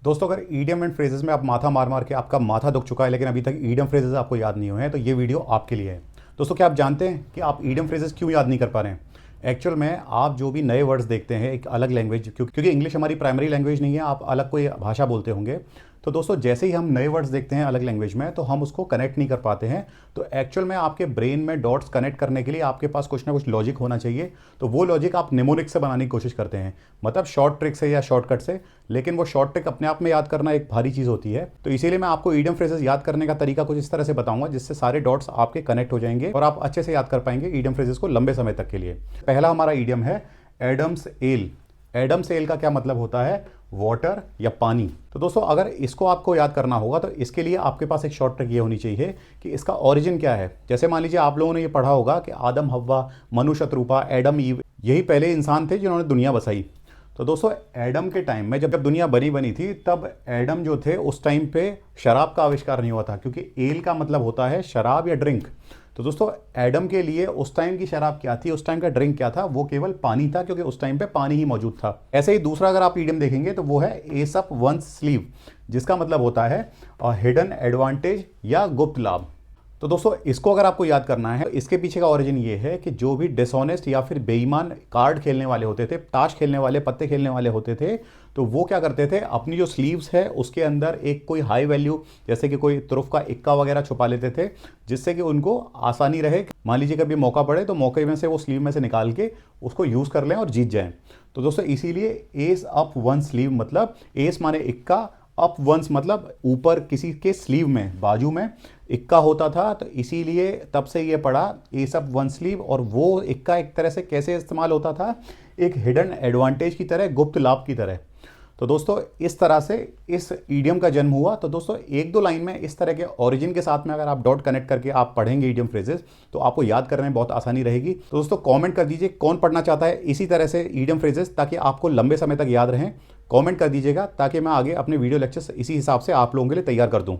दोस्तों, अगर idiom and phrases में आप माथा मार मार के आपका माथा दुख चुका है लेकिन अभी तक ईडियम फ्रेजेस आपको याद नहीं हुए हैं तो ये वीडियो आपके लिए है। दोस्तों, क्या आप जानते हैं कि आप ईडियम फ्रेजेस क्यों याद नहीं कर पा रहे हैं? एक्चुअल में आप जो भी नए वर्ड्स देखते हैं एक अलग लैंग्वेज, क्योंकि इंग्लिश हमारी प्राइमरी लैंग्वेज नहीं है, आप अलग कोई भाषा बोलते होंगे। तो दोस्तों, जैसे ही हम नए वर्ड्स देखते हैं अलग लैंग्वेज में तो हम उसको कनेक्ट नहीं कर पाते हैं। तो एक्चुअल में आपके ब्रेन में डॉट्स कनेक्ट करने के लिए आपके पास कुछ ना कुछ लॉजिक होना चाहिए। तो वो लॉजिक आप निमोनिक से बनाने की कोशिश करते हैं, मतलब शॉर्ट ट्रिक से या शॉर्टकट से। लेकिन वो शॉर्ट ट्रिक अपने आप में याद करना एक भारी चीज़ होती है। तो इसीलिए मैं आपको ईडियम फ्रेजेस याद करने का तरीका कुछ इस तरह से बताऊंगा जिससे सारे डॉट्स आपके कनेक्ट हो जाएंगे और आप अच्छे से याद कर पाएंगे ईडियम फ्रेजेस को लंबे समय तक के लिए। पहला हमारा ईडियम है एडम्स एल। एडम्स एल का क्या मतलब होता है? वाटर या पानी। तो दोस्तों, अगर इसको आपको याद करना होगा तो इसके लिए आपके पास एक शॉर्ट ट्रिक ये होनी चाहिए कि इसका ओरिजिन क्या है। जैसे मान लीजिए आप लोगों ने ये पढ़ा होगा कि आदम हव्वा, मनु शत्रुपा, एडम ईव, यही पहले इंसान थे जिन्होंने दुनिया बसाई। तो दोस्तों, एडम के टाइम में जब दुनिया बनी थी तब एडम जो थे उस टाइम पे शराब का आविष्कार नहीं हुआ था, क्योंकि एल का मतलब होता है शराब या ड्रिंक। तो दोस्तों, एडम के लिए उस टाइम की शराब क्या थी, उस टाइम का ड्रिंक क्या था? वो केवल पानी था, क्योंकि उस टाइम पे पानी ही मौजूद था। ऐसे ही दूसरा अगर आप ईडियम देखेंगे तो वो है एस अप वंस स्लीव, जिसका मतलब होता है हिडन एडवांटेज या गुप्त लाभ। तो दोस्तों, इसको अगर आपको याद करना है, इसके पीछे का ओरिजिन ये है कि जो भी डिसऑनेस्ट या फिर बेईमान कार्ड खेलने वाले होते थे, ताश खेलने वाले, पत्ते खेलने वाले होते थे, तो वो क्या करते थे, अपनी जो स्लीव्स है उसके अंदर एक कोई हाई वैल्यू जैसे कि कोई तुरुफ का इक्का वगैरह छुपा लेते थे, जिससे कि उनको आसानी रहे। मान लीजिए कभी मौका पड़े तो मौके में से वो स्लीव में से निकाल के उसको यूज़ कर लें और जीत जाएं। तो दोस्तों, इसीलिए एस अप वन स्लीव मतलब एस माने इक्का, अप वंस मतलब ऊपर किसी के स्लीव में, बाजू में इक्का होता था। तो इसीलिए तब से ये पड़ा एस अप वन स्लीव। और वो इक्का एक तरह से कैसे इस्तेमाल होता था? एक हिडन एडवांटेज की तरह, गुप्त लाभ की तरह। तो दोस्तों, इस तरह से इस ईडियम का जन्म हुआ। तो दोस्तों, एक दो लाइन में इस तरह के ओरिजिन के साथ में अगर आप डॉट कनेक्ट करके आप पढ़ेंगे ईडियम फ्रेजेस तो आपको याद करने में बहुत आसानी रहेगी। तो दोस्तों, कमेंट कर दीजिए कौन पढ़ना चाहता है इसी तरह से ईडियम फ्रेजेस, ताकि आपको लंबे समय तक याद रहें। कमेंट कर दीजिएगा ताकि मैं आगे अपने वीडियो लेक्चर्स इसी हिसाब से आप लोगों के लिए तैयार कर दूं।